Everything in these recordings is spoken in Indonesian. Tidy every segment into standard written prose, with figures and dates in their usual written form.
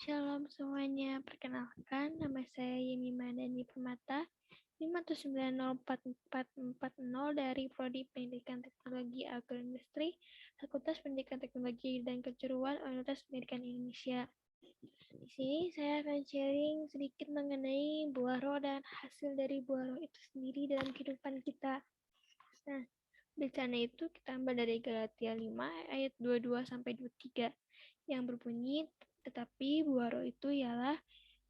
Shalom semuanya, perkenalkan nama saya Yemi Madani Permata, 579044440 dari Prodi Pendidikan Teknologi Agroindustri, Fakultas Pendidikan Teknologi dan Kejuruan Universitas Pendidikan Indonesia. Di sini saya akan sharing sedikit mengenai buah roh dan hasil dari buah roh itu sendiri dalam kehidupan kita. Nah, bencana itu kita ambil dari Galatia 5 ayat 22-23 yang berbunyi, tetapi buah roh itu ialah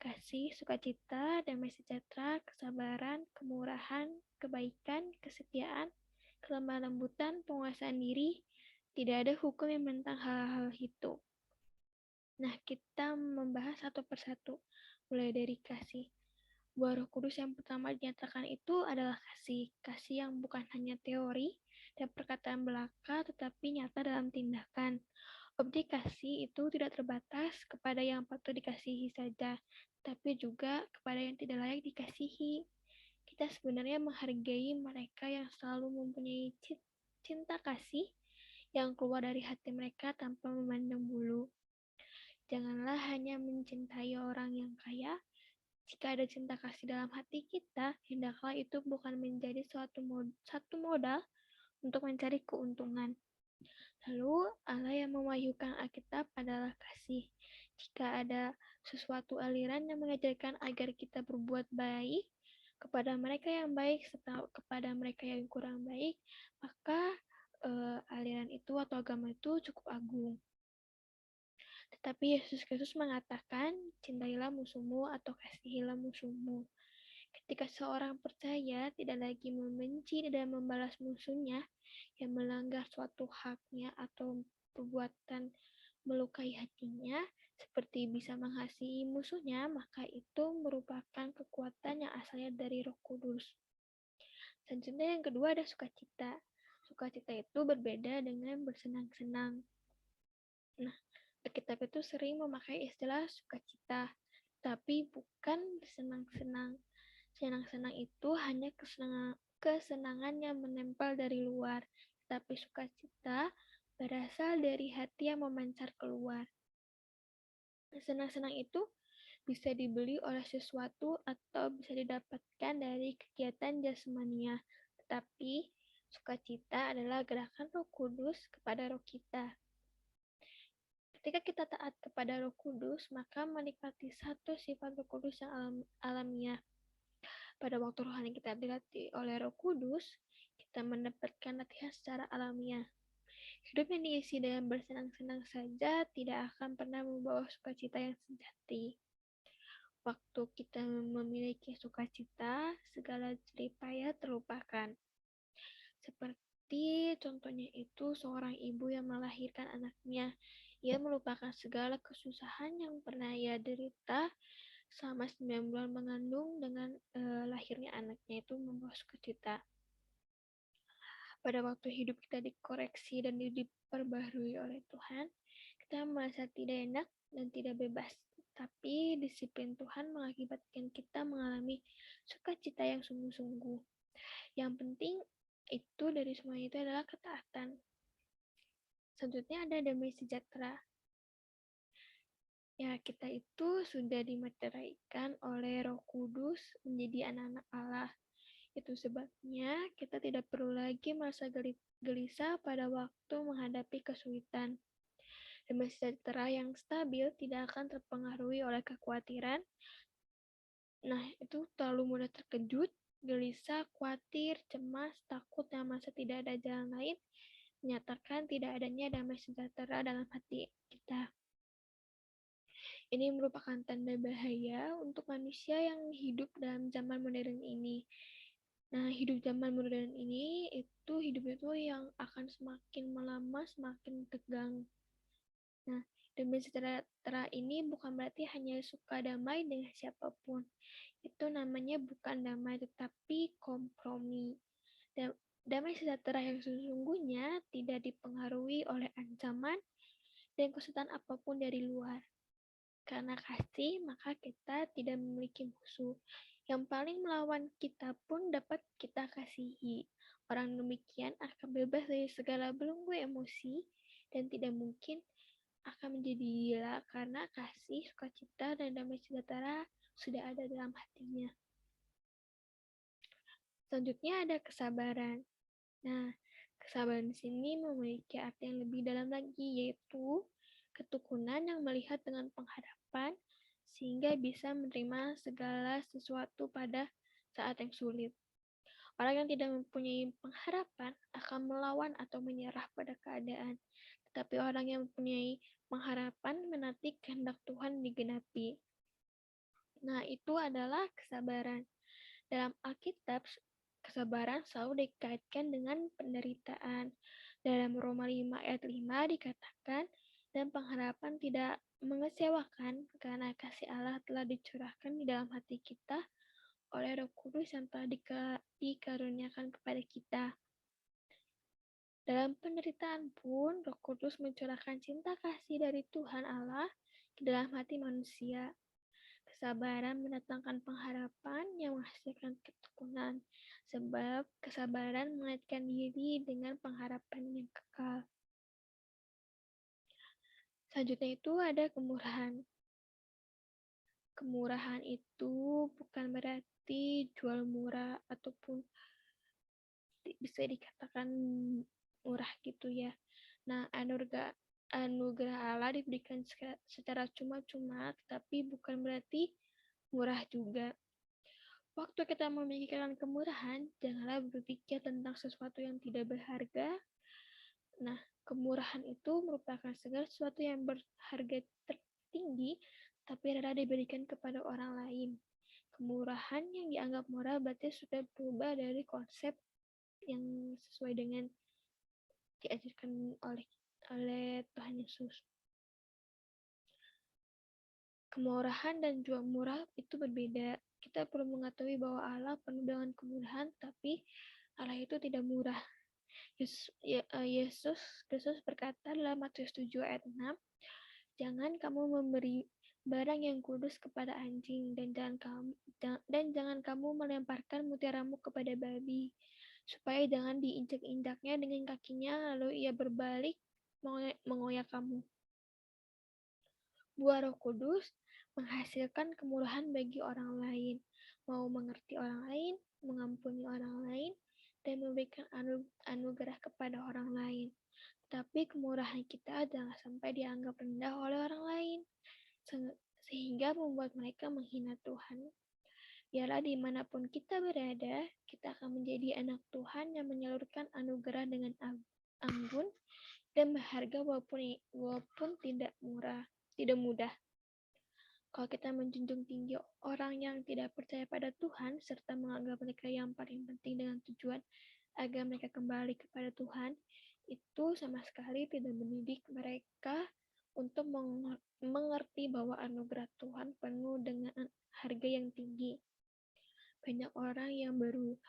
kasih, sukacita, damai sejahtera, kesabaran, kemurahan, kebaikan, kesetiaan, kelemah lembutan, penguasaan diri. Tidak ada hukum yang menentang hal-hal itu. Nah, kita membahas satu persatu, mulai dari kasih. Buah Roh Kudus yang pertama dinyatakan itu adalah kasih. Kasih yang bukan hanya teori dan perkataan belaka, tetapi nyata dalam tindakan. Objek kasih itu tidak terbatas kepada yang patut dikasihi saja, tapi juga kepada yang tidak layak dikasihi. Kita sebenarnya menghargai mereka yang selalu mempunyai cinta kasih yang keluar dari hati mereka tanpa memandang bulu. Janganlah hanya mencintai orang yang kaya. Jika ada cinta kasih dalam hati kita, hendaklah itu bukan menjadi satu modal untuk mencari keuntungan. Lalu, Allah yang memahyukan Alkitab adalah kasih. Jika ada sesuatu aliran yang mengajarkan agar kita berbuat baik kepada mereka yang baik serta kepada mereka yang kurang baik, maka aliran itu atau agama itu cukup agung. Tetapi Yesus Kristus mengatakan, cintailah musuhmu atau kasihilah musuhmu. Ketika seorang percaya tidak lagi membenci dan membalas musuhnya yang melanggar suatu haknya atau perbuatan melukai hatinya, seperti bisa mengasihi musuhnya, maka itu merupakan kekuatan yang asalnya dari Roh Kudus. Selanjutnya yang kedua ada sukacita. Sukacita itu berbeda dengan bersenang-senang. Nah, Alkitab itu sering memakai istilah sukacita, tapi bukan bersenang-senang. Senang-senang itu hanya kesenangan yang menempel dari luar, tetapi sukacita berasal dari hati yang memancar keluar. Senang-senang itu bisa dibeli oleh sesuatu atau bisa didapatkan dari kegiatan jasmania, tetapi sukacita adalah gerakan Roh Kudus kepada roh kita. Ketika kita taat kepada Roh Kudus, maka menikmati satu sifat Roh Kudus yang alamiah. Pada waktu rohani kita dilatih oleh Roh Kudus, kita mendapatkan latihan secara alamiah. Hidup yang diisi dengan bersenang-senang saja tidak akan pernah membawa sukacita yang sejati. Waktu kita memiliki sukacita, segala jerih payah terlupakan. Seperti contohnya itu seorang ibu yang melahirkan anaknya. Ia melupakan segala kesusahan yang pernah ia derita selama 9 bulan mengandung dengan lahirnya anaknya itu membawa sukacita. Pada waktu hidup kita dikoreksi dan diperbaharui oleh Tuhan, kita merasa tidak enak dan tidak bebas. Tapi disiplin Tuhan mengakibatkan kita mengalami sukacita yang sungguh-sungguh. Yang penting itu dari semuanya itu adalah ketaatan. Selanjutnya ada damai sejahtera. Ya, kita itu sudah dimeteraikan oleh Roh Kudus menjadi anak-anak Allah. Itu sebabnya kita tidak perlu lagi merasa gelisah pada waktu menghadapi kesulitan. Damai sejahtera yang stabil tidak akan terpengaruhi oleh kekhawatiran. Nah, itu terlalu mudah terkejut, gelisah, khawatir, cemas, takut, dan merasa tidak ada jalan lain, menyatakan tidak adanya damai sejahtera dalam hati kita. Ini merupakan tanda bahaya untuk manusia yang hidup dalam zaman modern ini. Nah, hidup zaman modern ini itu hidupnya tuh yang akan semakin lama semakin tegang. Nah, damai sejahtera ini bukan berarti hanya suka damai dengan siapapun. Itu namanya bukan damai tetapi kompromi. Damai sejahtera yang sesungguhnya tidak dipengaruhi oleh ancaman dan kesulitan apapun dari luar. Karena kasih, maka kita tidak memiliki musuh. Yang paling melawan kita pun dapat kita kasihi. Orang demikian akan bebas dari segala belenggu emosi dan tidak mungkin akan menjadi gila karena kasih, sukacita, dan damai sejahtera sudah ada dalam hatinya. Selanjutnya ada kesabaran. Nah, kesabaran di sini memiliki arti yang lebih dalam lagi, yaitu ketekunan yang melihat dengan pengharapan sehingga bisa menerima segala sesuatu pada saat yang sulit. Orang yang tidak mempunyai pengharapan akan melawan atau menyerah pada keadaan. Tetapi orang yang mempunyai pengharapan menanti kehendak Tuhan digenapi. Nah, itu adalah kesabaran. Dalam Alkitab, kesabaran selalu dikaitkan dengan penderitaan. Dalam Roma 5 ayat 5 dikatakan, dan pengharapan tidak mengecewakan karena kasih Allah telah dicurahkan di dalam hati kita oleh Roh Kudus yang telah dikaruniakan kepada kita. Dalam penderitaan pun, Roh Kudus mencurahkan cinta kasih dari Tuhan Allah ke dalam hati manusia. Kesabaran mendatangkan pengharapan yang menghasilkan ketekunan, sebab kesabaran mengaitkan diri dengan pengharapan yang kekal. Selanjutnya itu ada kemurahan. Kemurahan itu bukan berarti jual murah ataupun bisa dikatakan murah gitu ya. Nah, anugerah Allah diberikan secara cuma-cuma, tetapi bukan berarti murah juga. Waktu kita memikirkan kemurahan, janganlah berpikir tentang sesuatu yang tidak berharga. Nah, kemurahan itu merupakan segala sesuatu yang berharga tertinggi, tapi rela diberikan kepada orang lain. Kemurahan yang dianggap murah berarti sudah berubah dari konsep yang sesuai dengan diajarkan oleh Tuhan Yesus. Kemurahan dan jual murah itu berbeda. Kita perlu mengetahui bahwa Allah penuh dengan kemurahan, tapi Allah itu tidak murah. Yesus Kristus berkata dalam Matius 7 ayat 6, jangan kamu memberi barang yang kudus kepada anjing, dan jangan kamu melemparkan mutiaramu kepada babi, supaya jangan diinjak-injaknya dengan kakinya, lalu ia berbalik mengoyak kamu. Buah Roh Kudus menghasilkan kemurahan bagi orang lain, mau mengerti orang lain, mengampuni orang lain, dan memberikan anugerah kepada orang lain. Tapi kemurahan kita jangan sampai dianggap rendah oleh orang lain, sehingga membuat mereka menghina Tuhan. Biarlah dimanapun kita berada, kita akan menjadi anak Tuhan yang menyalurkan anugerah dengan anggun dan berharga walaupun tidak mudah. Kalau kita menjunjung tinggi orang yang tidak percaya pada Tuhan, serta menganggap mereka yang paling penting dengan tujuan agar mereka kembali kepada Tuhan, itu sama sekali tidak mendidik mereka untuk mengerti bahwa anugerah Tuhan penuh dengan harga yang tinggi. Banyak orang yang baru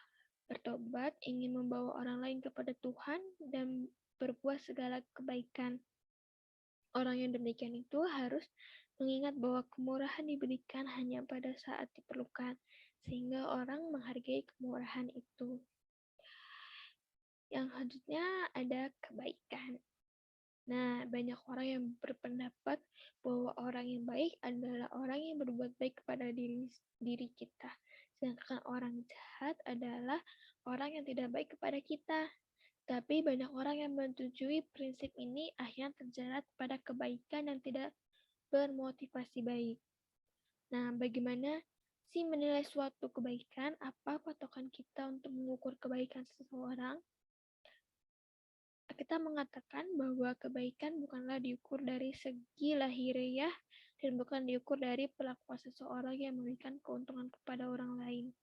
bertobat ingin membawa orang lain kepada Tuhan dan berbuat segala kebaikan. Orang yang demikian itu harus mengingat bahwa kemurahan diberikan hanya pada saat diperlukan, sehingga orang menghargai kemurahan itu. Yang selanjutnya ada kebaikan. Nah, banyak orang yang berpendapat bahwa orang yang baik adalah orang yang berbuat baik kepada diri kita. Sedangkan orang jahat adalah orang yang tidak baik kepada kita. Tapi banyak orang yang menyetujui prinsip ini akhirnya terjerat pada kebaikan yang tidak bermotivasi baik. Nah, bagaimana sih menilai suatu kebaikan? Apa patokan kita untuk mengukur kebaikan seseorang? Kita mengatakan bahwa kebaikan bukanlah diukur dari segi lahiriah dan bukan diukur dari perlakuan seseorang yang memberikan keuntungan kepada orang lain.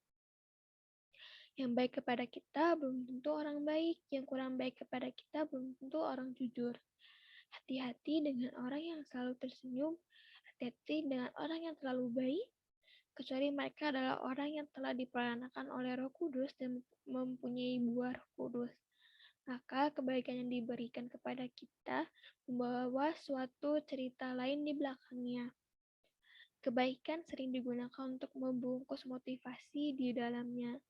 Yang baik kepada kita belum tentu orang baik, yang kurang baik kepada kita belum tentu orang jujur. Hati-hati dengan orang yang selalu tersenyum, hati-hati dengan orang yang terlalu baik, kecuali mereka adalah orang yang telah diperanakan oleh Roh Kudus dan mempunyai buah Roh Kudus. Maka kebaikan yang diberikan kepada kita membawa suatu cerita lain di belakangnya. Kebaikan sering digunakan untuk membungkus motivasi di dalamnya.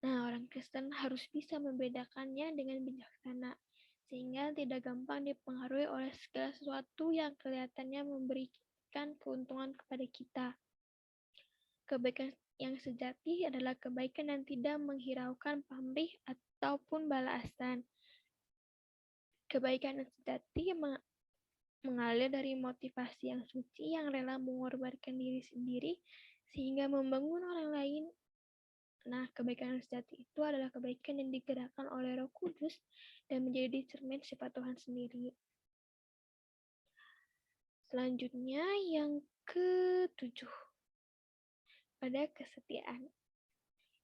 Nah, orang Kristen harus bisa membedakannya dengan bijaksana. sehingga tidak gampang dipengaruhi oleh segala sesuatu yang kelihatannya memberikan keuntungan kepada kita. Kebaikan yang sejati adalah kebaikan yang tidak menghiraukan pamrih ataupun balasan. Kebaikan yang sejati mengalir dari motivasi yang suci yang rela mengorbankan diri sendiri sehingga membangun orang lain. Nah, kebaikan yang sejati itu adalah kebaikan yang digerakkan oleh Roh Kudus dan menjadi cermin sifat Tuhan sendiri. Selanjutnya yang ketujuh, pada kesetiaan.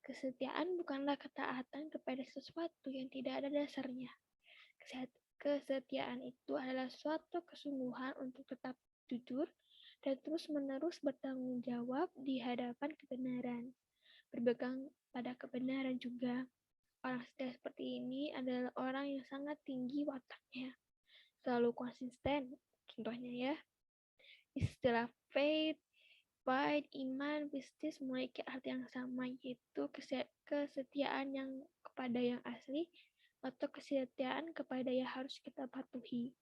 Kesetiaan bukanlah ketaatan kepada sesuatu yang tidak ada dasarnya. Kesetiaan itu adalah suatu kesungguhan untuk tetap jujur dan terus-menerus bertanggung jawab di hadapan kebenaran. Berpegang pada kebenaran juga. Orang setia seperti ini adalah orang yang sangat tinggi wataknya, selalu konsisten. Contohnya ya, istilah faith, fight, iman, bisnis memiliki arti yang sama, yaitu kesetiaan yang kepada yang asli atau kesetiaan kepada yang harus kita patuhi.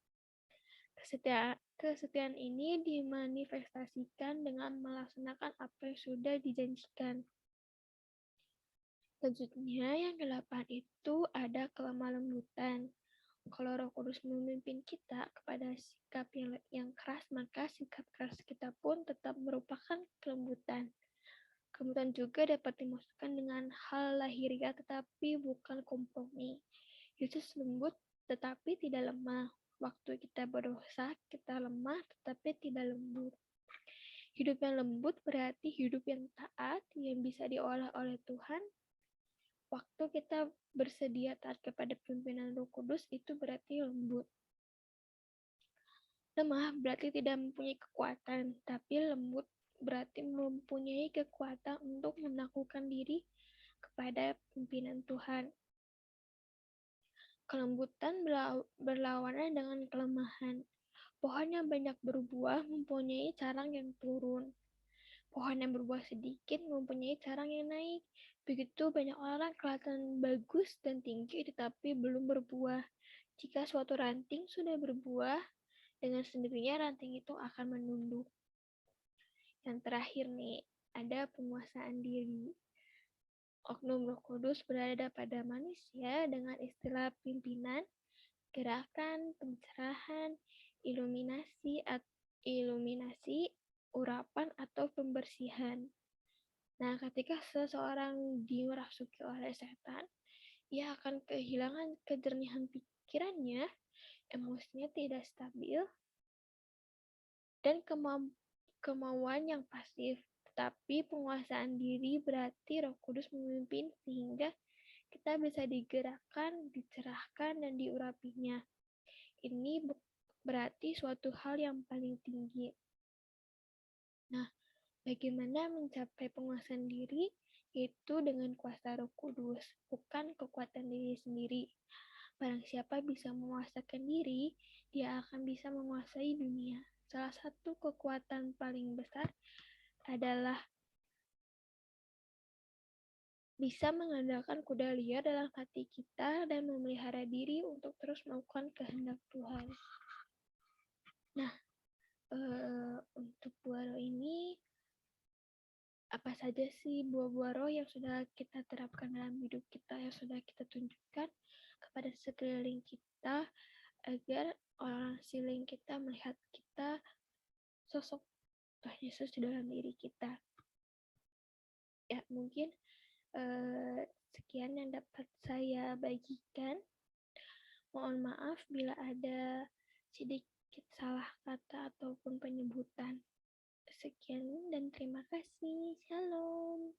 Kesetiaan ini dimanifestasikan dengan melaksanakan apa yang sudah dijanjikan. Selanjutnya yang ke-8 itu ada kelemah lembutan. Kalau Roh Kudus memimpin kita kepada sikap yang keras, maka sikap keras kita pun tetap merupakan kelembutan. Kelembutan juga dapat dimaksudkan dengan hal lahiriah tetapi bukan kompromi. Yesus lembut tetapi tidak lemah. Waktu kita berdosa, kita lemah tetapi tidak lembut. Hidup yang lembut berarti hidup yang taat, yang bisa diolah oleh Tuhan. Waktu kita bersedia taat kepada pimpinan Roh Kudus, itu berarti lembut. Lemah berarti tidak mempunyai kekuatan, tapi lembut berarti mempunyai kekuatan untuk menaklukkan diri kepada pimpinan Tuhan. Kelembutan berlawanan dengan kelemahan. Pohon yang banyak berbuah mempunyai carang yang turun. Pohon yang berbuah sedikit mempunyai carang yang naik. Begitu banyak orang kelihatan bagus dan tinggi tetapi belum berbuah. Jika suatu ranting sudah berbuah, dengan sendirinya ranting itu akan menunduk. Yang terakhir nih, ada penguasaan diri. Oknum Roh Kudus berada pada manusia dengan istilah pimpinan, gerakan, pencerahan, iluminasi, urapan, atau pembersihan. Nah, ketika seseorang dirasuki oleh setan, ia akan kehilangan kejernihan pikirannya, emosinya tidak stabil, dan kemauan yang pasif. Tetapi penguasaan diri berarti Roh Kudus memimpin sehingga kita bisa digerakkan, dicerahkan, dan diurapinya. Ini berarti suatu hal yang paling tinggi. Nah, bagaimana mencapai penguasaan diri? Yaitu dengan kuasa Roh Kudus, bukan kekuatan diri sendiri. Barang siapa bisa menguasakan diri, dia akan bisa menguasai dunia. Salah satu kekuatan paling besar adalah bisa mengandalkan kuda liar dalam hati kita dan memelihara diri untuk terus melakukan kehendak Tuhan. Nah, untuk buah roh ini, apa saja sih buah-buah roh yang sudah kita terapkan dalam hidup kita, yang sudah kita tunjukkan kepada sekeliling kita, agar orang sekeliling kita melihat kita sosok Tuhan Yesus di dalam diri kita. Ya, mungkin sekian yang dapat saya bagikan. Mohon maaf bila ada sedikit salah kata ataupun penyebutan. Sekian dan terima kasih. Shalom.